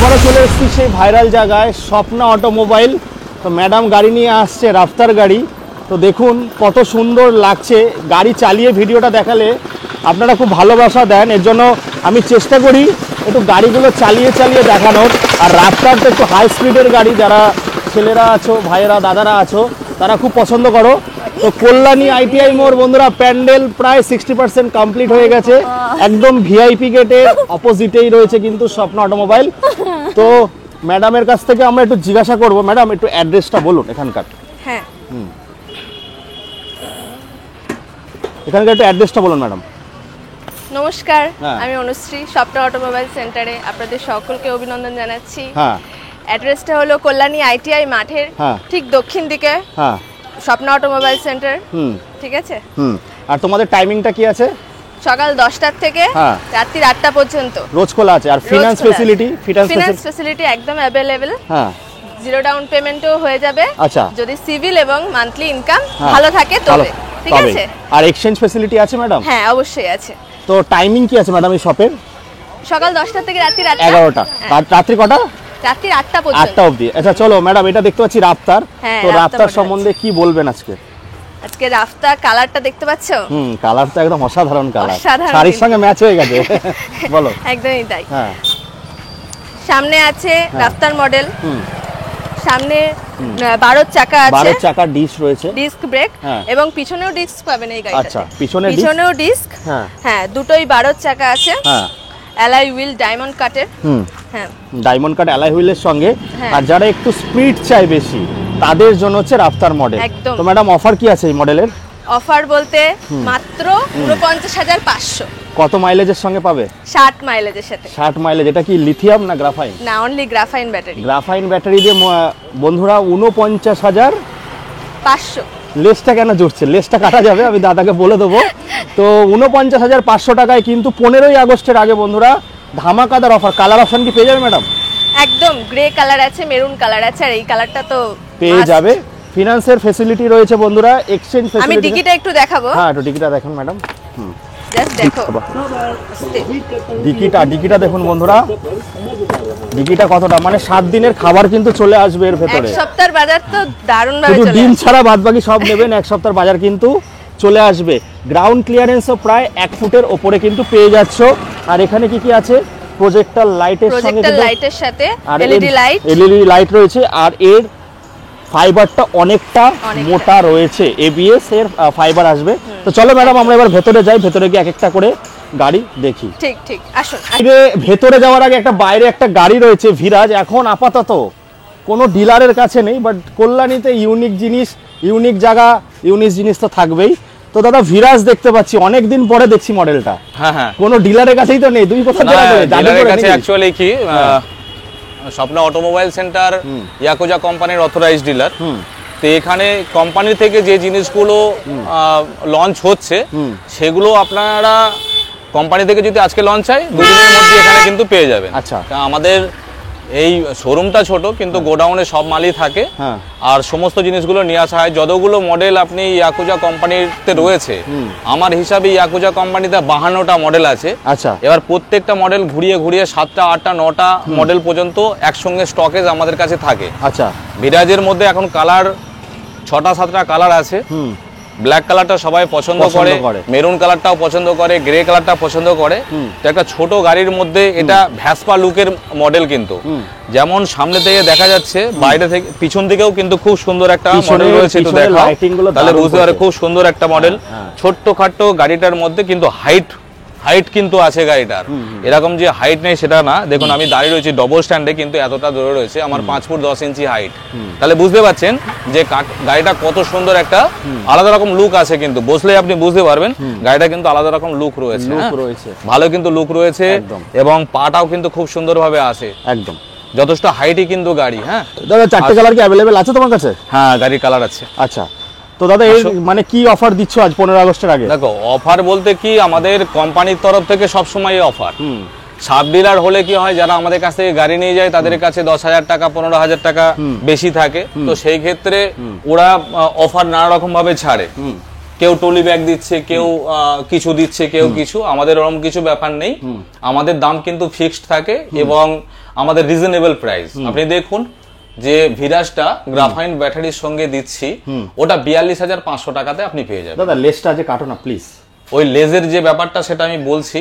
আবারও চলে এসেছি সেই ভাইরাল জায়গায় স্বপ্না অটোমোবাইল। তো ম্যাডাম গাড়ি নিয়ে আসছে, রাফতার গাড়ি। তো দেখুন কত সুন্দর লাগছে, গাড়ি চালিয়ে ভিডিওটা দেখালে আপনারা খুব ভালোবাসা দেন, এর জন্য আমি চেষ্টা করি একটু গাড়িগুলো চালিয়ে চালিয়ে দেখানোর। আর রাফতার তো একটু হাই স্পিডের গাড়ি, যারা ছেলেরা আছো, ভাইয়েরা, দাদারা আছো, তারা খুব পছন্দ করো। তো কল্যাণী আইটিআই মোড় বন্ধুরা, প্যান্ডেল প্রায় 60% কমপ্লিট হয়ে গেছে। একদম ভিআইপি গেটের অপোজিটেই রয়েছে কিন্তু স্বপ্না অটোমোবাইল। তো ম্যাডামের কাছ থেকে আমরা একটু জিজ্ঞাসা করব, ম্যাডাম একটু অ্যাড্রেসটা বলুন এখানকার। হ্যাঁ, এখানকার একটু অ্যাড্রেসটা বলুন ম্যাডাম। নমস্কার, হ্যাঁ। আমি অনুশ্রী, স্বপ্না অটোমোবাইল সেন্টারে আপনাদের সকলকে অভিনন্দন জানাচ্ছি। হ্যাঁ অ্যাড্রেসটা হলো কল্যাণী আইটিআই মাঠের হ্যাঁ। ঠিক দক্ষিণ দিকে হ্যাঁ, স্বপ্না অটোমোবাইল সেন্টার। ঠিক আছে। আর তোমাদের টাইমিংটা কি আছে? সকাল 10টার থেকে হ্যাঁ। রাত্রি 8টা পর্যন্ত রোজ খোলা আছে। আর ফিনান্স ফেসিলিটি? ফিনান্স ফেসিলিটি একদম অ্যাভেলেবেল। হ্যাঁ, জিরো ডাউন পেমেন্টও হয়ে যাবে। আচ্ছা। যদি সিভিল এবং মান্থলি ইনকাম হ্যাঁ, ভালো থাকে তবে। ঠিক তবে। আছে। আর এক্সচেঞ্জ ফেসিলিটি আছে ম্যাডাম? হ্যাঁ, অবশ্যই আছে। তো টাইমিং কি আছে ম্যাডাম এই শপের? সকাল 10টা থেকে রাত্রি 11টা। আর রাত্রি কটা? রাত্রি 8টা পর্যন্ত। 8টা অবধি। আচ্ছা চলো ম্যাডাম, এটা দেখতে পাচ্ছি রাফতার। হ্যাঁ, তো রাফতার রাফতার মডেল সম্বন্ধে কি বলবেন আজকে? আজকে রাফতার কালারটা দেখতে পাচ্ছো? কালার তো একদম অসাধারণ কালার, অসাধারণ শাড়ির কিন্তু। সঙ্গে ম্যাচ হয়ে গেছে। বলো। একদমই তাই। হ্যাঁ। সামনে আছে রাফতার মডেল, হুম। সামনে 12 চাকা আছে, 12 চাকার ডিস্ক রয়েছে, ডিস্ক ব্রেক, হ্যাঁ। এবং পিছনেও ডিস্ক পাবেন এই গাড়িটাতে। আচ্ছা, পিছনেও ডিস্ক। হ্যাঁ। হ্যাঁ, দুটোই 12 চাকা আছে। হ্যাঁ। অ্যালয় হুইল ডায়মন্ড কাটের। হ্যাঁ, ডায়মন্ড কাট অ্যালয় হুইলের সঙ্গে। হ্যাঁ। আর যারা একটু স্পিড চাই বেশি, তাদের জন্য হচ্ছে রাফতার মডেল। একদম। তো ম্যাডাম অফার কি আছে এই মডেলের? অফার বলতে মাত্র 49,500। কত মাইলেজের সঙ্গে পাবে? 60 মাইলেজের সাথে। 60 মাইলেজ। এটা কি লিথিয়াম না গ্রাফাইন? না, only graphene battery. Graphene battery দিয়ে বন্ধুরা 49,500। লেসটা কেন জুড়ছে? লেসটা কাটা যাবে, আমি দাদাকে বলে দেবো। তো 49,500 টাকায় কিন্তু 15ই আগস্টের আগে বন্ধুরা ধামাকাদার অফার। কালার অপশন কি পেয়ে যাবে ম্যাডাম? একদম গ্রে কালার আছে, মেরুন কালার আছে, আর এই কালারটা তো পেয়ে যাবে। ফিনান্সের ফেসিলিটি রয়েছে বন্ধুরা, এক্সচেঞ্জ আমি ফেসিলিটি। ডিকিটা একটু দেখাবো। হ্যাঁ, একটু ডিকিটা দেখুন ম্যাডাম। জাস্ট দেখো। ডিকিটা দেখুন বন্ধুরা, ডিকিটা কতটা, মানে 7 দিনের খাবার কিন্তু চলে আসবে এর এক ভেতরে। সপ্তাহের বাজার তো দারুণ ভাবে শুধু চলে ডিম আসে। ছাড়া বাদ বাকি সব নেবেন, এক সপ্তাহের বাজার কিন্তু চলে আসবে। গ্রাউন্ড ক্লিয়ারেন্সও প্রায় 1 ফুটের ওপরে কিন্তু পেয়ে যাচ্ছ। আর এখানে কি কি আছে? প্রজেক্টর লাইটের সঙ্গে, প্রজেক্টর লাইটের সাথে আর এলইডি লাইট, এলইডি লাইট রয়েছে। আর এর ফাইবারটা অনেকটা মোটা রয়েছে, এবিএস এর ফাইবার আসবে। তো চলো ম্যাডাম আমরা এবার ভেতরে যাই, ভেতরে গিয়ে এক একটা করে গাড়ি দেখি। ঠিক ঠিক, আসুন। ভেতরে যাওয়ার আগে একটা বাইরে একটা গাড়ি রয়েছে ভিরাজ, এখন আপাতত কোনো ডিলারের কাছে নেই, বাট কল্যাণীতে ইউনিক জিনিস, ইউনিক জায়গা, ইউনিক জিনিস তো থাকবেই। তো দাদা ভিরাজ দেখতে পাচ্ছি, অনেকদিন পরে দেখছি মডেলটা। হ্যাঁ হ্যাঁ, কোনো ডিলারের কাছেই তো নেই। দুই কথা ডিলারের কাছে অ্যাকচুয়ালি কি স্বপ্না অটোমোবাইল সেন্টার ইয়াকুজা কোম্পানির অথরাইজড ডিলার। তো এখানে কোম্পানি থেকে যে জিনিসগুলো লঞ্চ হচ্ছে সেগুলো আপনারা কোম্পানি থেকে যদি আজকে লঞ্চ হয় 2 দিনের মধ্যে এখানে কিন্তু পেয়ে যাবেন। আচ্ছা। আমাদের এই শোরুমটা ছোট, কিন্তু গোডাউনে সব মালই থাকে। আর সমস্ত জিনিসগুলো নিয়ে আসা হয়। যতগুলো মডেল আপনি ইয়াকুজা কোম্পানিতে রয়েছে, আমার হিসাবে ইয়াকুজা কোম্পানিতে 52টা মডেল আছে। আচ্ছা। এবার প্রত্যেকটা মডেল ঘুরিয়ে ঘুরিয়ে 7টা 8টা 9টা মডেল পর্যন্ত একসঙ্গে স্টকেজ আমাদের কাছে থাকে। আচ্ছা। ভিরাজের মধ্যে এখন কালার 6টা 7টা কালার আছে। ব্ল্যাক কালারটা সবাই পছন্দ করে, মেরুন কালারটাও পছন্দ করে, গ্রে কালারটা পছন্দ করে। তো একটা ছোট গাড়ির মধ্যে এটা ভ্যাসপা লুকের মডেল, কিন্তু যেমন সামনে থেকে দেখা যাচ্ছে, বাইরে থেকে পিছন দিকেও কিন্তু খুব সুন্দর একটা মডেল রয়েছে। একটু দেখা তাহলে বুঝতে পারে, খুব সুন্দর একটা মডেল। ছোট্ট খাট্ট গাড়িটার মধ্যে কিন্তু হাইট কিন্তু আছে গাড়িটার, এরকম যে হাইট নেই সেটা না। দেখুন আমি দাঁড়িয়ে রয়েছি ডবল স্ট্যান্ডে, কিন্তু এতটা দূরে রয়েছে, আমার 5 ফুট 10 ইঞ্চি হাইট। তাহলে বুঝতে পারছেন যে গাড়িটা কত সুন্দর একটা আলাদা রকম লুক আছে, কিন্তু বসলে আপনি বুঝতে পারবেন গাড়িটা কিন্তু আলাদা রকম লুক রয়েছে। ভালো কিন্তু লুক রয়েছে, এবং পাটাও কিন্তু খুব সুন্দরভাবে আসে একদম। যথেষ্ট হাইটই কিন্তু গাড়ি। হ্যাঁ দাদা, 4টে কালার কি অ্যাভেলেবেল আছে তোমার কাছে? হ্যাঁ, গাড়ির কালার আছে। আচ্ছা। তো দাদা এই মানে কি অফার দিচ্ছ আজ 15 আগস্টের আগে? দেখো, অফার বলতে কি, আমাদের কোম্পানির তরফ থেকে সবসময় অফার। সাব ডিলার হলে কি হয়, যারা আমাদের কাছ থেকে গাড়ি নিয়ে যায় তাদের কাছে 10,000 টাকা 15,000 টাকা বেশি থাকে। তো সেই ক্ষেত্রে ওরা অফার নানা রকম ভাবে ছাড়ে। কেউ টলি ব্যাগ দিচ্ছে, কেউ কিছু দিচ্ছে, কেউ কিছু। আমাদের ওরকম কিছু ব্যাপার নেই, আমাদের দাম কিন্তু ফিক্সড থাকে এবং আমাদের রিজনেবল প্রাইস। আপনি দেখুন যে ভিরাজটা গ্রাফাইন ব্যাটারির সঙ্গে দিচ্ছি, ওটা 42,500 টাকাতে আপনি পেয়ে যাবেন। দাদা লেসটা যে কাটো না প্লিজ। ওই লেজের যে ব্যাপারটা সেটা আমি বলছি,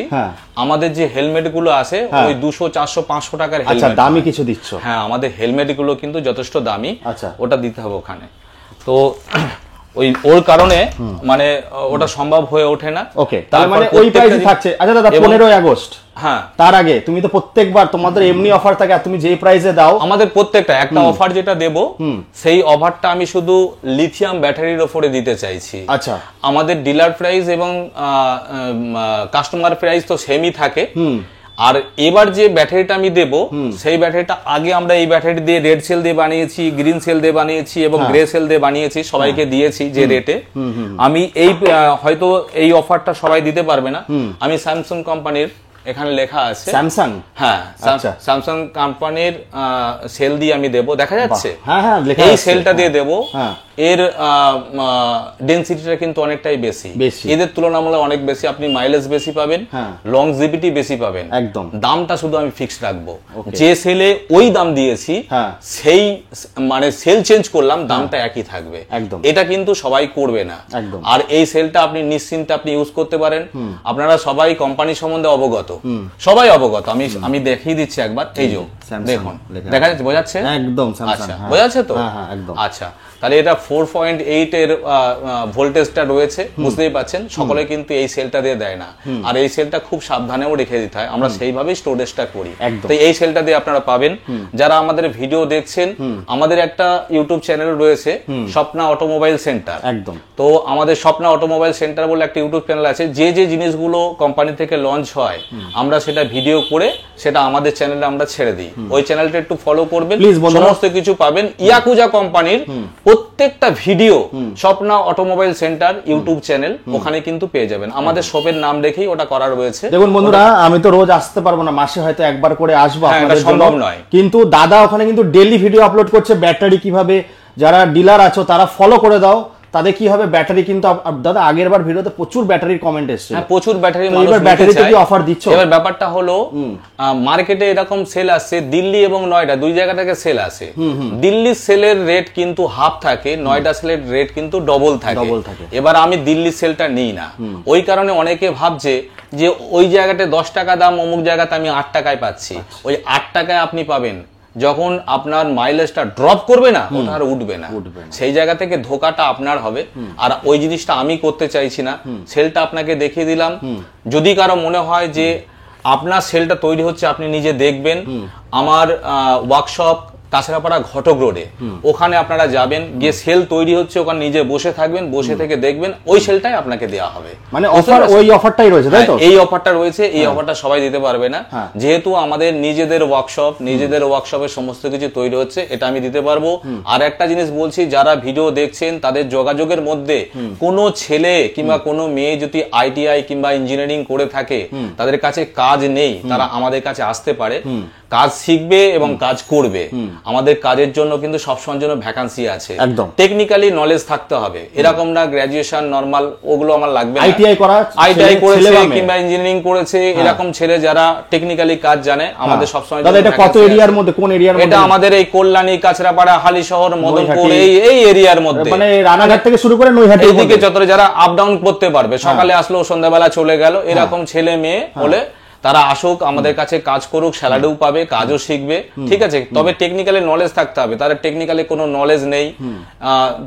আমাদের যে হেলমেট গুলো আছে ওই 200, 400, 500 টাকার হেলমেট। আচ্ছা, দামি কিছু দিচ্ছ? হ্যাঁ, আমাদের হেলমেট গুলো কিন্তু যথেষ্ট দামি। আচ্ছা, ওটা দিতে হবে ওখানে। তো ওর কারণে মানে ওটা সম্ভব হয়ে ওঠে না। ওকে, তার মানে ওই প্রাইসই থাকছে। আচ্ছা দাদা, 15ই আগস্ট, হ্যাঁ, তার আগে তুমি তো প্রত্যেকবার তোমাদের এমনি অফার থাকে, আর তুমি যেই প্রাইসে দাও আমাদের প্রত্যেকটা একটা অফার যেটা দেব সেই অফারটা আমি শুধু লিথিয়াম ব্যাটারির উপরে দিতে চাইছি। আচ্ছা, আমাদের ডিলার প্রাইস এবং কাস্টমার প্রাইস তো সেমই থাকে। আর এবার যে ব্যাটারিটা আমি দেব সেই ব্যাটারিটা আগে আমরা এই ব্যাটারি দিয়ে রেড সেল দিয়ে বানিয়েছি, গ্রিন সেল দিয়ে বানিয়েছি এবং গ্রে সেল দিয়ে বানিয়েছি, সবাইকে দিয়েছি যে রেটে। আমি এই হয়তো এই অফারটা সবাই দিতে পারবে না। আমি স্যামসাং কোম্পানির, এখানে লেখা আছে স্যামসাং, হ্যাঁ স্যামসাং কোম্পানির সেল দিয়ে আমি দেব, দেখা যাচ্ছে? হ্যাঁ হ্যাঁ, এই সেলটা দিয়ে দেব। এর ডেনসিটিটা কিন্তু অনেকটাই বেশি, এদের তুলনামূলক অনেক বেশি। আপনি মাইলেজ বেশি পাবেন, লংজিভিটি বেশি পাবেন। একদম, দামটা শুধু আমি ফিক্সড রাখবো। যে সেলে ওই দাম দিয়েছি সেই মানে সেল চেঞ্জ করলাম, দামটা একই থাকবে। একদম, এটা কিন্তু সবাই করবে না। একদম। আর এই সেলটা আপনি নিশ্চিন্তে আপনি ইউজ করতে পারেন। আপনারা সবাই কোম্পানি সম্বন্ধে অবগত, সবাই অবগত। আমি দেখিয়ে দিচ্ছি একবার, এই যে দেখুন, দেখা যাচ্ছে, বোঝাচ্ছে? একদম, আচ্ছা, বোঝাচ্ছে তো? আচ্ছা, তাহলে এটা 4.8 এর ভোল্টেজটা রয়েছে, বুঝতেই পাচ্ছেন। সকলে কিন্তু এই সেলটা দিয়ে দেয় না, আর এই সেলটা খুব সাবধানেও রেখে দিতে হয়, আমরা সেইভাবেই স্টোরেজটা করি। তো এই সেলটা দিয়ে আপনারা পাবেন। যারা আমাদের ভিডিও দেখছেন, আমাদের একটা ইউটিউব চ্যানেল রয়েছে, স্বপ্না অটোমোবাইল সেন্টার। একদম। তো আমাদের স্বপ্না অটোমোবাইল সেন্টার বলে একটা ইউটিউব চ্যানেল আছে। যে যে জিনিসগুলো কোম্পানি থেকে লঞ্চ হয় আমরা সেটা ভিডিও করে সেটা আমাদের চ্যানেলে আমরা ছেড়ে দিই। ওই চ্যানেলটা একটু ফলো করবেন, সমস্ত কিছু পাবেন। ইয়াকুজা কোম্পানির প্রত্যেকটা video Swapna automobile centre YouTube channel, ওখানে কিন্তু পেয়ে যাবেন। আমাদের শপের নাম রেখেই ওটা করা রয়েছে। দেখুন বন্ধুরা, আমি তো রোজ আসতে পারবো না, মাসে হয়তো একবার করে আসবো, আপনাদের সম্ভব নয়, কিন্তু দাদা ওখানে কিন্তু ডেইলি ভিডিও আপলোড করছে। ব্যাটারি কিভাবে, যারা ডিলার আছো তারা ফলো করে দাও, তাদের কি হবে ব্যাটারি কিন্তু। দাদা আগের বার ভিডিওতে প্রচুর ব্যাটারির কমেন্ট এসেছে। হ্যাঁ, প্রচুর ব্যাটারি। এবার ব্যাটারিতে কি অফার দিচ্ছ? এবার ব্যাপারটা হলো মার্কেটে এরকম সেল আসছে, দিল্লি এবং নয়ডা দুই জায়গা থেকে সেল আসে। দিল্লি সেলের রেট কিন্তু হাফ থাকে, নয়ডা সেলের রেট কিন্তু ডবল থাকে। এবার আমি দিল্লি সেলটা নিই না, ওই কারণে অনেকে ভাবছে যে ওই জায়গাতে 10 টাকা দাম, অমুক জায়গাতে আমি 8 টাকায় পাচ্ছি। ওই 8 টাকায় আপনি পাবেন যখন আপনার মাইলেজটা ড্রপ করবে না, ওটা আর উঠবে না, সেই জায়গা থেকে ধোকাটা আপনার হবে। আর ওই জিনিসটা আমি করতে চাইছি না। সেলটা আপনাকে দেখিয়ে দিলাম। যদি কারো মনে হয় যে আপনার সেলটা তৈরি হচ্ছে, আপনি নিজে দেখবেন। আমার ওয়ার্কশপ কাছড়াপাড়া ঘটক রোডে, ওখানে আপনারা যাবেন, গিয়ে সেল তৈরি হচ্ছে, ওখানে নিজে বসে থাকবেন, বসে থেকে দেখবেন, ওই সেলটাই আপনাকে দেওয়া হবে। মানে অফার ওই অফারটাই রয়েছে, তাই তো? এই অফারটা রয়েছে। এই অফারটা সবাই দিতে পারবে না, যেহেতু আমাদের নিজেদের ওয়ার্কশপ, নিজেদের ওয়ার্কশপে সমস্ত কিছু তৈরি হচ্ছে, এটা আমি দিতে পারবো। আর একটা জিনিস বলছি, যারা ভিডিও দেখছেন তাদের যোগাযোগের মধ্যে কোনো ছেলে কিংবা কোনো মেয়ে যদি আইটিআই কিংবা ইঞ্জিনিয়ারিং করে থাকে, তাদের কাছে কাজ নেই, তারা আমাদের কাছে আসতে পারে, কাজ শিখবে এবং কাজ করবে। আমাদের কাজের জন্য কিন্তু সবসময়ের জন্য ভ্যাকান্সি আছে। একদম, টেকনিক্যালি নলেজ থাকতে হবে, এরকম না গ্রাজুয়েশন নরমাল, ওগুলো আমার লাগবে না। আইটিআই করেছে কিংবা ইঞ্জিনিয়ারিং করেছে, এরকম ছেলে যারা টেকনিক্যালি কাজ জানে, আমাদের সবসময়। দাদা এটা কত এরিয়ার মধ্যে, কোন এরিয়ার মধ্যে? এটা আমাদের এই কল্যাণী, কাছড়াপাড়া, হালিশহর, মদনপুর, এই এরিয়ার মধ্যে, মানে রানাঘাট থেকে শুরু করে নৈহাটি, এইদিকে যত যারা আপ ডাউন করতে পারবে, সকালে আসলো সন্ধ্যাবেলা চলে গেল, এরকম ছেলে মেয়ে হলে তারা আসুক, আমাদের কাছে কাজ করুক, স্যালারিও পাবে, কাজও শিখবে, ঠিক আছে। তবে টেকনিক্যালি নলেজ থাকতে হবে। তাদের টেকনিক্যালি কোনো নলেজ নেই,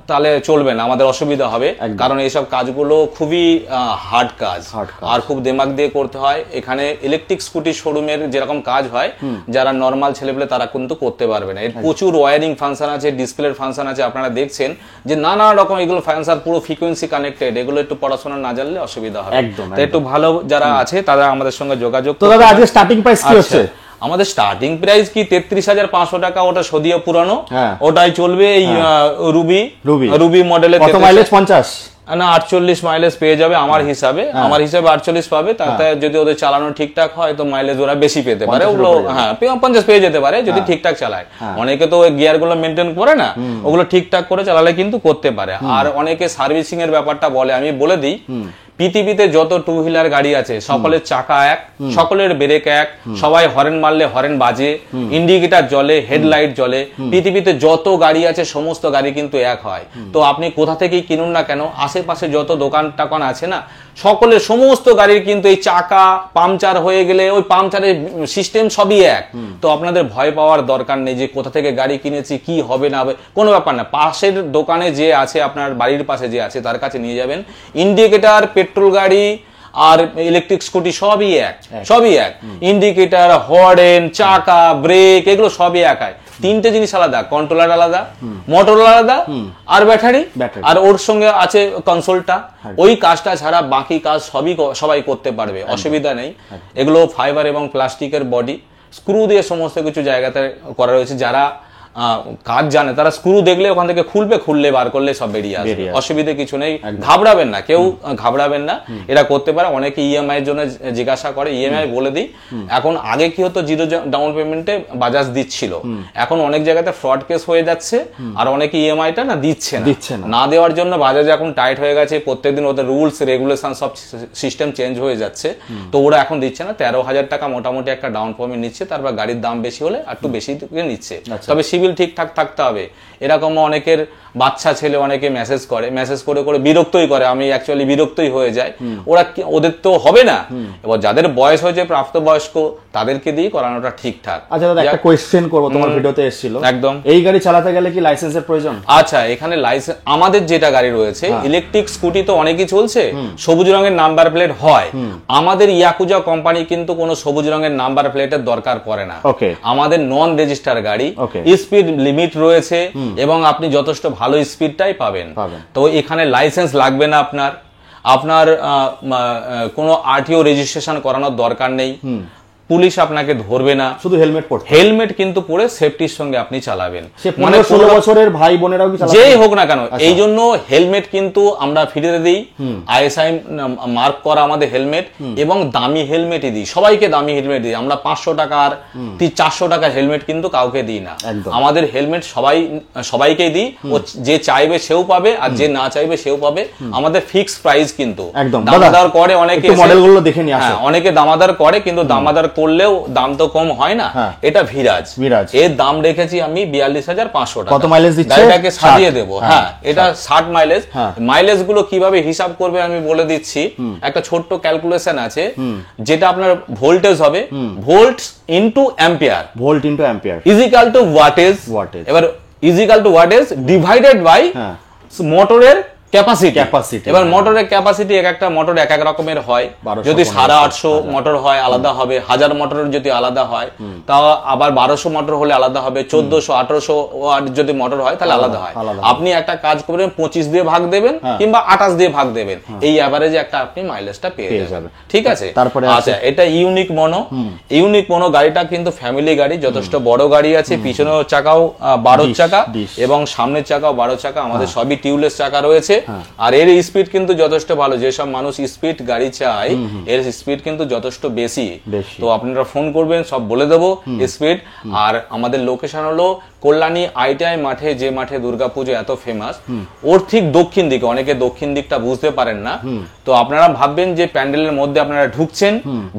তাহলে চলবে না, আমাদের অসুবিধা হবে। কারণ এইসব কাজগুলো খুবই হার্ড কাজ, আর খুব দিমাগ দিয়ে করতে হয়। এখানে ইলেকট্রিক স্কুটি শোরুমের যেরকম কাজ হয়, যারা নর্মাল ছেলেপেলে তারা কিন্তু করতে পারবে না। এর প্রচুর ওয়ারিং ফাংশন আছে, ডিসপ্লের ফাংশন আছে, আপনারা দেখছেন যে নানা রকম এগুলো ফাংশন, পুরো ফ্রিকোয়েন্সি কানেক্টেড। এগুলো একটু পড়াশোনা না জানলে অসুবিধা হবে। একটু ভালো যারা আছে তারা আমাদের সঙ্গে যোগাযোগ। তো দাদা আজকে স্টার্টিং প্রাইস কি হচ্ছে? আমাদের স্টার্টিং প্রাইস কি 33,500 টাকা, ওটা সদিয়া পুরানো, ওটাই চলবে। এই রুবি মডেলের, কত মাইলেজ? 50 না 48 মাইলেজ পেয়ে যাবে আমার হিসাবে 48 পাবে, তাতে যদি ওদের চালানো ঠিকঠাক হয় তো মাইলেজ ওরা বেশি পেতে পারে, ওগুলো 50 পেয়ে যেতে পারে যদি ঠিকঠাক চালায়। অনেকে তো ওই গিয়ার গুলো মেনটেন করে না, ওগুলো ঠিকঠাক করে চালালে কিন্তু করতে পারে। আর অনেকে সার্ভিসিং এর ব্যাপারটা বলে, আমি বলে দিই পৃথিবীতে যত টু হুইলার গাড়ি আছে সকলের চাকা এক, সকলের ব্রেক এক, সবাই হরেন মারলে হরেন বাজে, ইন্ডিকেটর জ্বলে, হেডলাইট জ্বলে। পৃথিবীতে যত গাড়ি আছে সমস্ত গাড়ি কিন্তু এক হয়। তো আপনি কোথা থেকেই কিনুন না কেন, আশেপাশে যত দোকান টাকান আছে না, সকলের সমস্ত গাড়ির কিন্তু এই চাকা পাংচার হয়ে গেলে ওই পাংচারের সিস্টেম সবই এক। তো আপনাদের ভয় পাওয়ার দরকার নেই যে কোথা থেকে গাড়ি কিনেছি কি হবে না হবে, কোনো ব্যাপার না। পাশের দোকানে যে আছে, আপনার বাড়ির পাশে যে আছে তার কাছে নিয়ে যাবেন। ইন্ডিকেটর, পেট্রোল গাড়ি আর ইলেকট্রিক স্কুটি সবই এক, সবই এক। ইন্ডিকেটর, হর্ন, চাকা, ব্রেক এগুলো সবই এক হয়। তিনটে জিনিস আলাদা, কন্ট্রোলার আলাদা, মোটর আলাদা, আর ব্যাটারি, আর ওর সঙ্গে আছে কনসোলটা। ওই কাজটা ছাড়া বাকি কাজ সবাই করতে পারবে, অসুবিধা নেই। এগুলো ফাইবার এবং প্লাস্টিকের বডি, স্ক্রু দিয়ে সমস্ত কিছু জায়গাতে করা রয়েছে। যারা কাজ জানে তারা স্ক্রু দেখলে ওখান থেকে খুললে বার করলে সব বেরিয়ে আসবে, অসুবিধা কিছু নেই। ঘাবড়াবেন না, কেউ ঘাবড়াবেন না, এরা করতে পারে। অনেকে ইএমআই এর জন্য জিজ্ঞাসা করে, ইএমআই বলে দিই। এখন আগে কি হতো, 0 ডাউন পেমেন্টে বাজাজ দিচ্ছিল, এখন অনেক জায়গাতে ফ্রড কেস হয়ে যাচ্ছে, আর অনেকে ইএমআইটা না দিচ্ছে না দেওয়ার জন্য বাজাজ এখন টাইট হয়ে গেছে। প্রত্যেকদিন ওদের রুলস রেগুলেশন সব সিস্টেম চেঞ্জ হয়ে যাচ্ছে, তো ওরা এখন দিচ্ছে না। 13,000 টাকা মোটামুটি একটা ডাউন পেমেন্ট নিচ্ছে, তারপর গাড়ির দাম বেশি হলে একটু বেশি নিচ্ছে। তবে সিভিল ঠিকঠাক থাকতে হবে। এরকম অনেকের বাচ্চা ছেলে অনেকে মেসেজ করে বিরক্তই করে, আমি অ্যাকচুয়ালি বিরক্তই হয়ে যায়। ওদের তো হবে না, এবার যাদের বয়স হয়েছে প্রাপ্তবয়স্ক তাদেরকে দিয়ে করানোটা ঠিকঠাক। আচ্ছা দাদা, একটা কোয়েশ্চেন করব, তোমার ভিডিওতে এসেছিল একদম, এই গাড়ি চালাতে গেলে কি লাইসেন্সের প্রয়োজন? আচ্ছা, এখানে লাইসেন্স আমাদের যেটা গাড়ি রয়েছে ইলেকট্রিক স্কুটি তো অনেকই চলছে, সবুজ রঙের নাম্বার প্লেট হয়। আমাদের ইয়াকুজা কোম্পানি কিন্তু কোনো সবুজ রঙের নাম্বার প্লেটের দরকার পড়ে না। আমাদের নন রেজিস্টার গাড়ি, স্পিড লিমিট রয়েছে এবং আপনি যথেষ্ট ভালো স্পিডটাই পাবেন। তো এখানে লাইসেন্স লাগবে না, আপনার কোনো আরটিও রেজিস্ট্রেশন করানোর দরকার নেই, পুলিশ আপনাকে ধরবে না, শুধু হেলমেট কিন্তু পরে সেফটির সঙ্গে আপনি চালাবেন। মানে 16 বছরের ভাই বোনেরাও কি চালাবে, যেই হোক না কেন। এই জন্য হেলমেট কিন্তু আমরা ফ্রিতে দিই, আইএসআই মার্ক করা আমাদের হেলমেট, এবং দামি হেলমেটই দিই, সবাইকে দামি হেলমেট দিই আমরা। 500 টাকার 400 টাকার হেলমেট কিন্তু কাউকে দিই না। আমাদের হেলমেট সবাইকেই দিই, যে চাইবে সেও পাবে, আর যে না চাইবে সেও পাবে। আমাদের ফিক্স প্রাইস কিন্তু, দামাদার করে অনেকে, মডেলগুলো দেখে নিয়ে আসে, অনেকে দামাদার করে, কিন্তু দামাদার করলেও দাম তো কম হয় না। এটা ভিরাজ, এর দাম রেখেছি আমি 42,500 টাকা। কত মাইলেজ দিচ্ছে? গাড়িটাকে সাজিয়ে দেবো। হ্যাঁ, এটা 60 মাইলেজ। মাইলেজ গুলো কিভাবে হিসাব করবে আমি বলে দিচ্ছি। একটা ছোট্ট ক্যালকুলেশন আছে, যেটা আপনার ভোল্টেজ হবে, volts into ampere, is equal to wattage. এবার is equal to wattage divided by মোটরের ক্যাপাসিটি। এবার মোটরের ক্যাপাসিটি এক একটা মোটর এক এক রকমের হয়। যদি 850 মোটর হয় আলাদা হবে, 1000 মোটরের যদি আলাদা হয় তাও আবার 1200 মোটর হলে আলাদা হবে, 1400 1800 ওয়াট যদি মোটর হয় তাহলে আলাদা হয়। আপনি একটা কাজ করবেন, 25 দিয়ে ভাগ দেবেন কিংবা 28 দিয়ে ভাগ দেবেন, এই এভারেজে একটা আপনি মাইলেজটা পেয়ে যাবেন। ঠিক আছে, তারপরে আচ্ছা, এটা ইউনিক মনো গাড়িটা কিন্তু ফ্যামিলি গাড়ি, যথেষ্ট বড় গাড়ি আছে। পিছনের চাকাও 12 চাকা এবং সামনের চাকাও 12 চাকা, আমাদের সবই টিউবলেস চাকা রয়েছে। আর এর স্পিড কিন্তু যথেষ্ট ভালো, যেসব মানুষ স্পিড গাড়ি চায় এর স্পিড কিন্তু যথেষ্ট বেশি। তো আপনারা ফোন করবেন, সব বলে দেবো স্পিড। আর আমাদের লোকেশন হলো কল্যাণী আইটিআই মাঠে, যে মাঠে দুর্গাপুজো এত ফেমাস, ওর ঠিক দক্ষিণ দিকে। অনেকে দক্ষিণ দিকটা বুঝতে পারেন না, তো আপনারা ভাববেন যে প্যান্ডেলের মধ্যে আপনারা ঢুকছেন,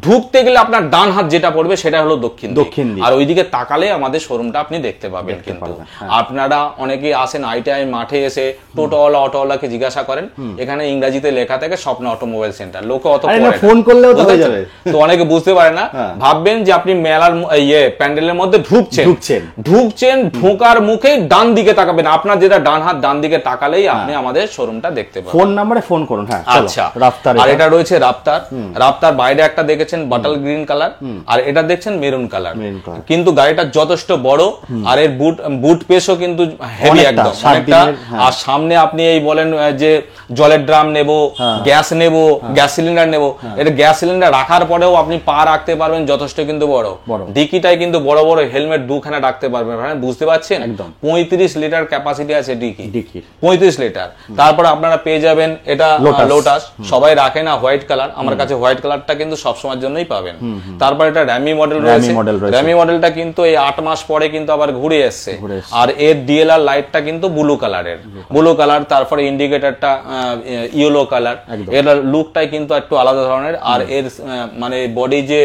ঢুকতে গেলে আপনার ডান হাত যেটা পড়বে সেটা হলো দক্ষিণ দিক, আর ওইদিকে তাকালে আমাদের শোরুমটা আপনি দেখতে পাবেন। কিন্তু আপনারা অনেকে আসেন আইটিআই মাঠে, এসে টোটোওয়ালা অটোওয়ালাকে জিজ্ঞাসা করেন, এখানে ইংরেজিতে লেখা থাকে স্বপ্ন অটোমোবাইল সেন্টার। লোকে অত ফোন করলেও তো হয়ে যাবে, তো অনেকে বুঝতে পারে না, ভাববেন যে আপনি মেলার প্যান্ডেলের মধ্যে ঢুকছেন, ঢোকার মুখে ডান দিকে তাকাবেন, আপনার যেটা ডান হাত ডান দিকে তাকালেই আপনি আমাদের শোরুমটা দেখতে পাবেন। ফোন নম্বরে ফোন করুন। হ্যাঁ, আচ্ছা, আর এটা রয়েছে রাপ্তার বাইরে একটা দেখেছেন বটল গ্রিন কালার, আর এটা দেখছেন মেরুন কালার। কিন্তু গাড়িটা যথেষ্ট বড়, আর এর বুট পেসও কিন্তু হেভি একদম অনেকটা। আর সামনে আপনি এই বলেন যে জলের ড্রাম নেব, গ্যাস নেব, গ্যাস সিলিন্ডার নেব, এটা গ্যাস সিলিন্ডার রাখার পরেও আপনি পা রাখতে পারবেন যথেষ্ট কিন্তু বড়। ডিকিটাই কিন্তু বড় বড় হেলমেট দুখানা রাখতে পারবেন, বুঝতে পারছেন? 35 লিটার ক্যাপাসিটি আছে ডিকি, 35 লিটার। তারপরে আপনারা পেয়ে যাবেন এটা লোটাস, সবাই রাখে না হোয়াইট কালার, আমার কাছে হোয়াইট কালারটা কিন্তু সবসময়ের জন্যই পাবেন। তারপর এটা র্যামি মডেল রয়েছে, র্যামি মডেলটা কিন্তু এই 8 মাস পরে কিন্তু আবার ঘুরে এসছে। আর এর ডিএলআর লাইটটা কিন্তু ব্লু কালারের, ব্লু কালার। তারপরে ইন্ডিকেটরটা ইয়েলো কালার, এর লুকটাই কিন্তু একটু আলাদা ধরনের। আর এর মানে বডি যে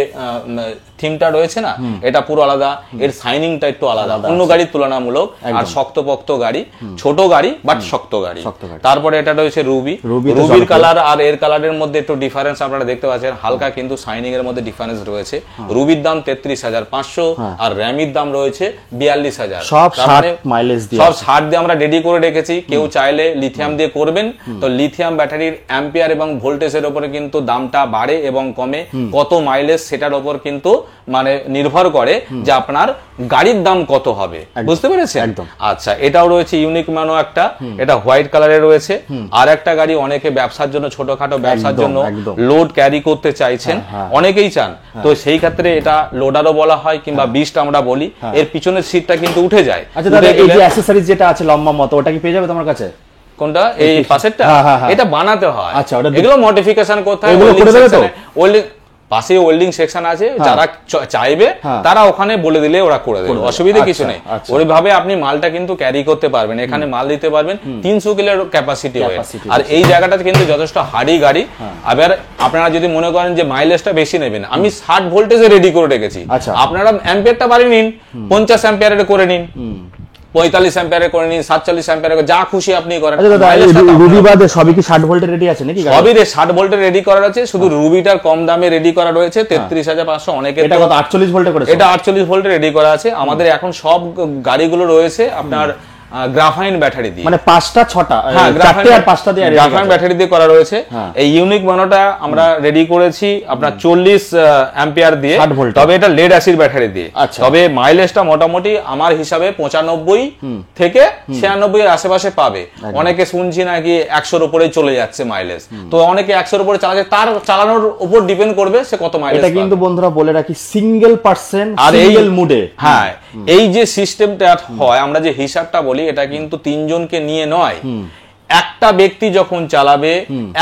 থিমটা রয়েছে না, এটা পুরো আলাদা, এর সাইনিংটা একটু আলাদা অন্য গাড়ির তুলনামূলক। আর শক্তপোক্ত গাড়ি, ছোট গাড়ি বাট শক্ত গাড়ি। তারপরে এটা রয়েছে রুবি, রুবির কালার আর এর কালারের মধ্যে একটু ডিফারেন্স আপনারা দেখতে পাচ্ছেন, হালকা কিন্তু সাইনিং এর মধ্যে ডিফারেন্স রয়েছে। রুবির দাম 33,500 আর র্যামির দাম রয়েছে 42,000। সব 60 মাইলেজ দিয়ে, সব 60 দিয়ে আমরা রেডি করে রেখেছি। কেউ চাইলে লিথিয়াম দিয়ে করবেন, তো লিথিয়াম ব্যাটারির অ্যাম্পিয়ার এবং ভোল্টেজের উপরে কিন্তু দামটা বাড়ে এবং কমে। কত মাইলেজ সেটার উপর কিন্তু মানে নির্ভর করে যে আপনার গাড়ির দাম কত হবে, বুঝতে পেরেছেন? আচ্ছা, এটাও রয়েছে ইউনিক ম্যানো একটা, এটা হোয়াইট কালারে রয়েছে। আর একটা গাড়ি অনেকে ব্যবসার জন্য, ছোটখাটো ব্যবসার জন্য লোড ক্যারি করতে চাইছেন, অনেকেই চান, তো সেই ক্ষেত্রে এটা লোডারও বলা হয় কিংবা বিস্ট আমরা বলি। এর পিছনের সিটটা কিন্তু উঠে যায়। আচ্ছা দাদা, এই যে অ্যাকসেসরিজ যেটা আছে লম্বা মতো, ওটা কি পেয়ে যাবে তোমার কাছে? কোনটা? এই পাশেরটা? এটা বানাতে হয়। আচ্ছা, এগুলো মডিফিকেশন করতে হয়। পাশে ওয়েল্ডিং সেকশন আছে, যারা চাইবে তারা ওখানে বলে দিলে ওরা করে দেবে, অসুবিধা কিছু নেই। ওইভাবে আপনি মালটা কিন্তু ক্যারি করতে পারবেন, এখানে মাল দিতে পারবেন 300 কিলোর ক্যাপাসিটি হয়। আর এই জায়গাটাতে কিন্তু যথেষ্ট হার্ডি গাড়ি। আবার আপনারা যদি মনে করেন যে মাইলেজটা বেশি নেবেন, আমি 60 ভোল্টেজে রেডি করে রেখেছি, আপনারা অ্যাম্পিয়ারটা বাড়িয়ে নিন, 50 অ্যাম্পিয়ারে করে নিন, 45 অ্যাম্পিয়ারে করে নিন, 47 অ্যাম্পিয়ারে, যা খুশি আপনি করেন। রুবি বাদে সবই কি 60 ভোল্টের রেডি আছে নাকি? সবই 60 ভোল্টের রেডি করা আছে, শুধু রুবিটার কম দামে রেডি করা রয়েছে 33,500। অনেকে এটা কত 48 ভোল্টে করেছে? এটা 48 ভোল্টে রেডি করা আছে। আমাদের এখন সব গাড়িগুলো রয়েছে আপনার গ্রাফাইন ব্যাটারি দিয়ে, মানে 5টা 6টা, চারটে আর 5টা দিয়ে গ্রাফাইন ব্যাটারি দিয়ে করা রয়েছে। এই ইউনিক মানোটা আমরা রেডি করেছি আপনার 40 অ্যাম্পিয়ার দিয়ে, তবে এটা লেড অ্যাসিড ব্যাটারি দিয়ে। তবে মাইলেজটা মোটামুটি আমার হিসাবে 95 থেকে 96 এর আশেপাশে পাবে। অনেকে শুনছি নাকি 100 এর উপরেই চলে যাচ্ছে মাইলেজ, তো অনেকে 100 এর উপরে চালাচ্ছে, তার চালানোর উপর ডিপেন্ড করবে সে কত মাইলেজ। এটা কিন্তু বন্ধুরা বলে রাখি সিঙ্গেল পারসন সিঙ্গেল মুডে। হ্যাঁ, এই যে সিস্টেমটা হয়, আমরা যে হিসাবটা বলি, এটা কিন্তু 3 জনকে নিয়ে নয়। একটা ব্যক্তি যখন চালাবে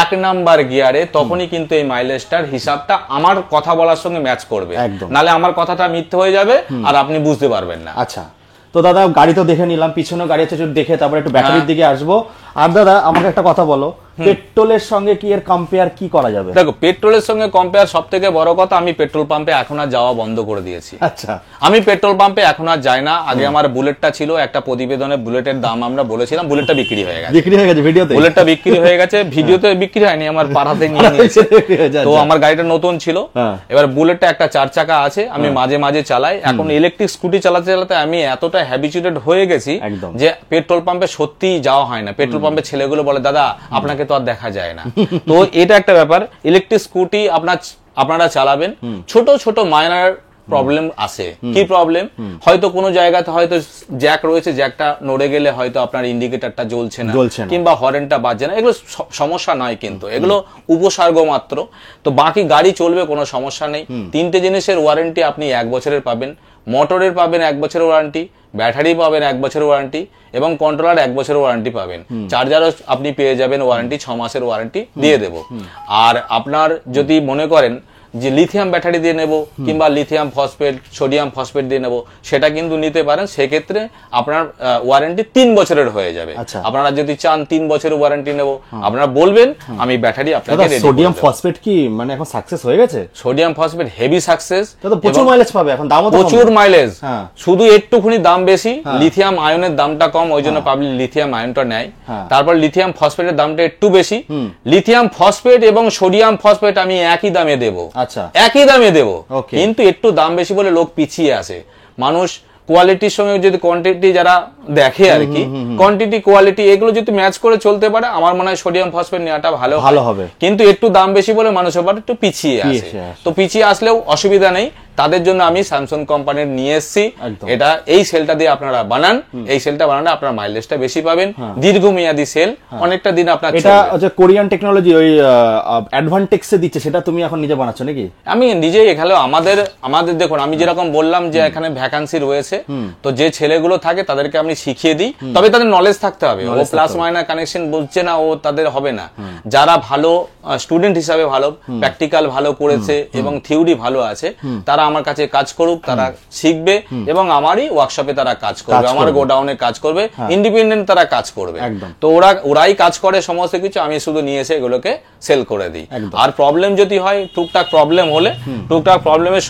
1 নাম্বার গিয়ারে, তখনই কিন্তু এই মাইলেজটার হিসাবটা আমার কথা বলার সঙ্গে ম্যাচ করবে, নালে আমার কথাটা মিথ্যে হয়ে যাবে আর আপনি বুঝতে পারবেন না। আচ্ছা, তো দাদা গাড়ি তো দেখে নিলাম, পিছনে গাড়ি আছে, দেখে তারপরে একটু ব্যাটারির দিকে আসবো। আর দাদা আমাকে একটা কথা বলো, পেট্রোলের সঙ্গে কি এর কম্পেয়ার কি করা যাবে? দেখো, পেট্রোলের সঙ্গে কম্পেয়ার সবথেকে বড় কথা, আমি পেট্রোল পাম্পে এখন আর যাওয়া বন্ধ করে দিয়েছি। আচ্ছা, আমি পেট্রোল পাম্পে এখন আর যাই না। আগে আমার বুলেটটা ছিল, একটা প্রতিবেদনে বুলেটের দাম আমরা বলেছিলাম, বুলেটটা বিক্রি হয়ে গেছে। ভিডিওতে বুলেটটা বিক্রি হয়ে গেছে, ভিডিওতে বিক্রি হয়নি, আমার পাড়াতে নিয়ে নিয়েছে। তো আমার গাড়িটা নতুন ছিল, এবার বুলেটটা একটা 4 চাকা আছে, আমি মাঝে মাঝে চালাই। এখন ইলেকট্রিক স্কুটি চালাতে চালাতে আমি এতটা হ্যাবিচুয়েটেড হয়ে গেছি যে পেট্রোল পাম্পে সত্যি যাওয়া হয় না। পেট্রোল পাম্পে ছেলেগুলো বলে, দাদা আপনাকে তো আর দেখা যায় না। তো এটা একটা ব্যাপার। ইলেকট্রিক স্কুটি আপনারা চালাবেন, ছোট ছোট মাইনার প্রবলেম আসে। কি প্রবলেম? হয়তো কোনো জায়গাতে হয়তো জ্যাক রয়েছে, জ্যাকটা নড়ে গেলে হয়তো আপনার ইন্ডিকেটরটা জ্বলছে না কিংবা হর্নটা বাজছে না, এগুলো সমস্যা নয়, কিন্তু এগুলো উপসর্গ মাত্র। তো বাকি গাড়ি চলবে, কোনো সমস্যা নেই। 3টে জিনিসের ওয়ারেন্টি আপনি 1 বছরের পাবেন। মোটরের পাবেন 1 বছরের ওয়ারেন্টি, ব্যাটারি পাবেন 1 বছরের ওয়ারেন্টি এবং কন্ট্রোলার 1 বছরের ওয়ারেন্টি পাবেন। চার্জারও আপনি পেয়ে যাবেন ওয়ারেন্টি, 6 মাসের ওয়ারেন্টি দিয়ে দেব। আর আপনার যদি মনে করেন যে লিথিয়াম ব্যাটারি দিয়ে নেব কিংবা লিথিয়াম ফসফেট, সোডিয়াম ফসফেট দিয়ে নেব, সেটা কিন্তু নিতে পারেন। সেক্ষেত্রে আপনার ওয়ারেন্টি 3 বছরের হয়ে যাবে। আপনারা যদি চান 3 বছরের ওয়ারেন্টি নেব, আপনারা বলবেন, আমি ব্যাটারি আপনাকে রেডি করে দেব। সোডিয়াম ফসফেট কি মানে এখন সাকসেস হয়ে গেছে? সোডিয়াম ফসফেট হেভি সাকসেস, তো প্রচুর মাইলেজ পাবে, এখন দামও প্রচুর মাইলেজ, শুধু একটুখানি দাম বেশি। লিথিয়াম আয়নের দামটা কম, ওই জন্য পাবলিক লিথিয়াম আয়নটা নেয়। তারপর লিথিয়াম ফসফেটের দামটা একটু বেশি। লিথিয়াম ফসফেট এবং সোডিয়াম ফসফেট আমি একই দামে দেব, একই দামে দেব, কিন্তু একটু দাম বেশি বলে লোক পিছিয়ে আসে। মানুষ কোয়ালিটির সঙ্গে যদি কোয়ান্টিটি যারা দেখে আর কি, কোয়ান্টিটি কোয়ালিটি এগুলো যদি ম্যাচ করে চলতে পারে আমার মনে হয় সোডিয়াম ফসফেট নেওয়াটা ভালো হবে। কিন্তু একটু দাম বেশি বলে মানুষ আবার একটু পিছিয়ে আসে। তো পিছিয়ে আসলেও অসুবিধা নেই, তাদের জন্য আমি স্যামসাং কোম্পানির নিয়ে এসেছি। এটা এই সেলটা দিয়ে আপনারা বানান, এই সেলটা বানালে আপনার মাইলেজটা বেশি পাবেন, দীর্ঘমেয়াদী সেল, অনেকটা দিন আপনার। এটা হচ্ছে কোরিয়ান টেকনোলজি, ওই অ্যাডভান্টেক্সে দিচ্ছে, সেটা তুমি এখন নিজে বানাচ্ছ নাকি? আমি নিজেই এখানে আমাদের দেখুন, আমি যেরকম বললাম যে এখানে ভ্যাকান্সি রয়েছে, তো যে ছেলেগুলো থাকে তাদেরকে আমি শিখিয়ে দিই, তবে তাদের নলেজ থাকতে হবে। ও প্লাস মাইনাস কানেকশন বুঝছে না, ও তাদের হবে না। যারা ভালো স্টুডেন্ট হিসাবে ভালো প্র্যাকটিক্যাল ভালো করেছে এবং থিওরি ভালো আছে, তারা আমার কাছে কাজ করুক, তারা শিখবে এবং আমারই ওয়ার্কশপে তারা কাজ করবে, আমার গোডাউনে কাজ করবে, ইন্ডিপেন্ডেন্ট তারা কাজ করবে। তো ওরাই কাজ করে সমস্ত কিছু, আমি শুধু নিয়ে এসে এগুলোকে সেল করে দিই। আর প্রবলেম যদি হয়, টুকটাক প্রবলেম হলে, টুকটাক প্রবলেমের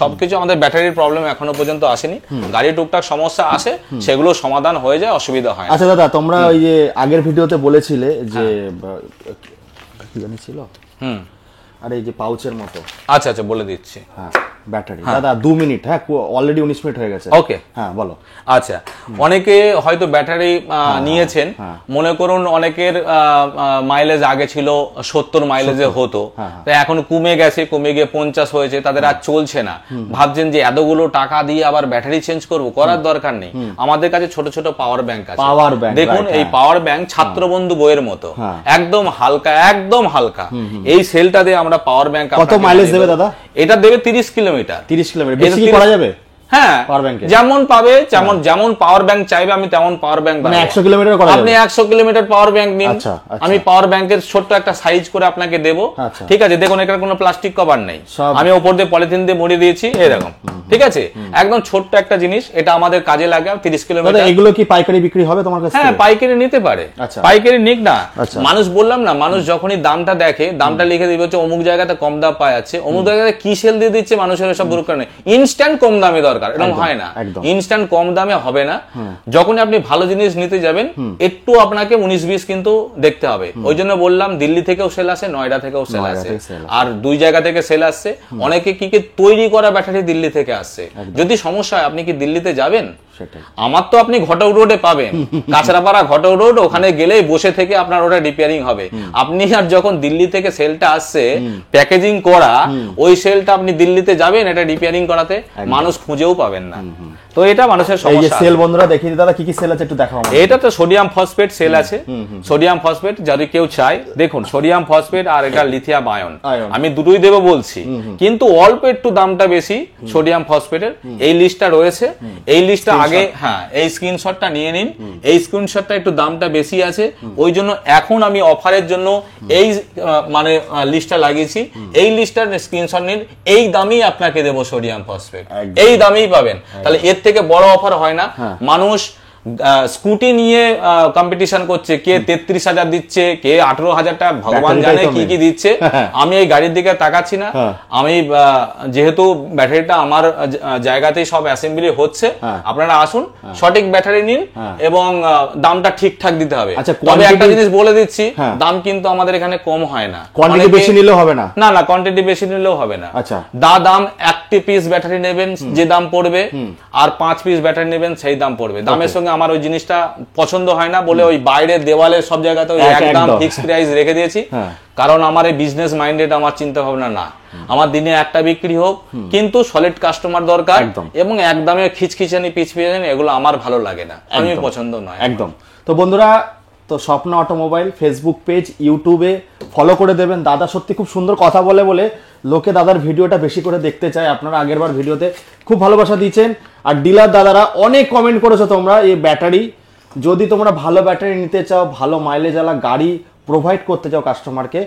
সবকিছু আমাদের ব্যাটারির প্রবলেম এখনো পর্যন্ত আসেনি, গাড়ির টুকটাক সমস্যা আসে, সেগুলো সমাধান হয়ে যায়, অসুবিধা হয়। আচ্ছা দাদা, তোমরা ওই যে আগের ভিডিওতে বলেছিলে যে কি জানি ছিল, আরে এই যে পাউচের মতো, আচ্ছা বলে দিচ্ছি। হ্যাঁ, ব্যাটারি দাদা 2 মিনিট, হ্যাঁ অলরেডি 19 মিনিট হয়ে গেছে। ওকে, হ্যাঁ বলো। আচ্ছা, অনেকে হয়তো ব্যাটারি নিয়েছেন, মনে করুন অনেকের মাইলেজ আগে ছিল 70 মাইলেজে হতো, তো এখন কমে গিয়ে 50 হয়েছে, তাদের আর চলছে না, ভাবছেন যে এতগুলো টাকা দিয়ে আবার ব্যাটারি চেঞ্জ করব, করার দরকার নেই। আমাদের কাছে ছোট ছোট পাওয়ার ব্যাংক আছে, দেখুন এই পাওয়ার ব্যাংক ছাত্রবন্ধু বইয়ের মতো, একদম হালকা। এই সেলটা দিয়ে আমরা পাওয়ার ব্যাংক। কত মাইলেজ দেবে দাদা? এটা দেবে 30 কিলোমিটার। বেশি কি করা যাবে? হ্যাঁ, যেমন পাবে, যেমন পাওয়ার ব্যাংক চাইবে আমি তেমন পাওয়ার ব্যাংক, মানে 100 কিলোমিটার করা যাবে। আপনি 100 কিলোমিটার পাওয়ার ব্যাংক নিন, আমি পাওয়ার ব্যাংকের ছোট্ট একটা সাইজ করে আপনাকে দেব। ঠিক আছে, দেখুন এখানে কোনো প্লাস্টিক কভার নেই, আমি উপর দিয়ে পলিথিন দিয়ে মুড়ে দিয়েছি, এরকম। ঠিক আছে, একদম ছোট্ট একটা জিনিস, এটা আমাদের কাজে লাগে। 30 কিলোমিটার। এগুলো কি পাইকারি বিক্রি হবে তোমার কাছে? হ্যাঁ, পাইকারি নিতে পারে, পাইকারি নিক না। মানুষ বললাম না, মানুষ যখনই দামটা দেখে, দামটা লিখে দিবে হচ্ছে অমুক জায়গাতে কম দাম পাওয়া যাচ্ছে, অমুক জায়গাতে কি সেল দিয়ে দিচ্ছে, মানুষের সব দরকার নেই। ইনস্ট্যান্ট কম দামে দরকার, এরকম হয় না। ইনস্ট্যান্ট কম দামে হবে না। যখন আপনি ভালো জিনিস নিতে যাবেন, একটু আপনাকে 19-20 কিন্তু দেখতে হবে। ওই জন্য বললাম, দিল্লি থেকেও সেল আসে, নয়ডা থেকেও সেল আসে, আর 2 জায়গা থেকে সেল আসছে। অনেকে কি তৈরি করা ব্যাটারি দিল্লি থেকে আসছে। যদি সমস্যা হয়, আপনি কি দিল্লিতে যাবেন? আমার তো আপনি ঘটক রোডে পাবেন, কাঁচরাপাড়া ঘটক রোড, ওখানে গেলেই বসে থেকে আপনার ওটা রিপেয়ারিং হবে। আপনি আর যখন দিল্লি থেকে সেলটা আসছে প্যাকেজিং করা, ওই সেলটা আপনি দিল্লিতে যাবেন এটা রিপেয়ারিং করাতে, মানুষ খুঁজেও পাবেন না। তো এটা মানুষের সমস্যা। এই যে সেল বন্ধুরা দেখিয়ে দাদা কি কি সেল আছে একটু দেখাও। এটা তো সোডিয়াম ফসফেট সেল আছে, সোডিয়াম ফসফেট যদি কেউ চায়, দেখুন সোডিয়াম ফসফেট আর এটা লিথিয়াম আয়ন, আমি দুটোই দেবো বলছি, কিন্তু অল্প একটু দামটা বেশি সোডিয়াম ফসফেটের। এই লিস্টটা রয়েছে, এই লিস্টটা আগে, হ্যাঁ এই স্ক্রিনশটটা নিয়ে নিন, এই স্ক্রিনশটটা একটু দামটা বেশি আছে, ওই জন্য এখন আমি অফারের জন্য এই মানে লিস্টটা লাগিয়েছি। এই লিস্টটার স্ক্রিনশট নিন, এই দামেই আপনাকে দেবো সোডিয়াম ফসফেট, এই দামেই পাবেন। তাহলে এর থেকে বড় অফার হয় না। মানুষ স্কুটি নিয়ে কম্পিটিশন করছে, কে 33,000 দিচ্ছে, কে 18,000 টাকা, ভগবান জানে কি কি দিচ্ছে। আমি এই গাড়ির দিকে তাকাচ্ছি না, আমি যেহেতু ব্যাটারিটা আমার জায়গাতেই সব অ্যাসেম্বলি হচ্ছে, আপনারা আসুন, সঠিক ব্যাটারি নিন এবং দামটা ঠিকঠাক দিতে হবে। তবে একটা জিনিস বলে দিচ্ছি, দাম কিন্তু আমাদের এখানে কম হয় না। কোয়ান্টিটি বেশি নিলেও হবে না, না কোয়ান্টিটি বেশি নিলেও হবে না। দাম 1 পিস ব্যাটারি নেবেন যে দাম পড়বে, আর 5 পিস ব্যাটারি নেবেন সেই দাম পড়বে। দামের সঙ্গে আমার ওই জিনিসটা পছন্দ হয় না বলে ওই বাইরের দেওয়ালে সব জায়গাতে ওই একদম ফিক্সড প্রাইস রেখে দিয়েছি, কারণ আমার এই বিজনেস মাইন্ডেড আমার চিন্তা ভাবনা না। আমার দিনে একটা বিক্রি হোক, কিন্তু সলিড কাস্টমার দরকার, এবং একদমে খিচখিচানি পিছপিচানি এগুলো আমার ভালো লাগে না, আমি পছন্দ নয় একদম। তো বন্ধুরা, তো স্বপ্ন অটোমোবাইল ফেসবুক পেজ, ইউটিউবে ফলো করে দেবেন। দাদা সত্যি খুব সুন্দর কথা বলে লোকে দাদার ভিডিওটা বেশি করে দেখতে চায়। আপনারা আগেরবার ভিডিওতে খুব ভালোবাসা দিয়েছেন, আর ডিলার দাদারা অনেক কমেন্ট করেছো তোমরা এই ব্যাটারি, যদি তোমরা ভালো ব্যাটারি নিতে চাও, ভালো মাইলেজ ওয়ালা গাড়ি প্রোভাইড করতে চাও কাস্টমারকে,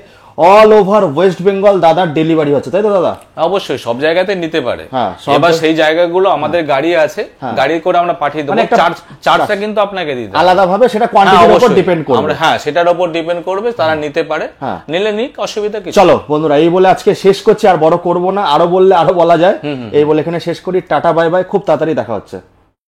অল ওভার ওয়েস্ট বেঙ্গল দাদার ডেলিভারি হচ্ছে, তাই তো দাদা? অবশ্যই সব জায়গাতে নিতে পারে। এবার সেই জায়গাগুলো আমাদের গাড়ি আছে, গাড়ি করে আমরা পাঠিয়ে দেবো। চার্জটা কিন্তু আপনাকে দিতে আলাদা ভাবে, সেটা কোয়ান্টিটির উপর ডিপেন্ড করবে। হ্যাঁ, সেটার উপর ডিপেন্ড করবে, তারা নিতে পারে, নিলে নিক, অসুবিধা কিছু। চলো বন্ধুরা, এই বলে আজকে শেষ করছি, আর বড় করবো না, আরো বললে আরো বলা যায়। এই বলে এখানে শেষ করি। টাটা বাই বাই, খুব তাড়াতাড়ি দেখা হচ্ছে।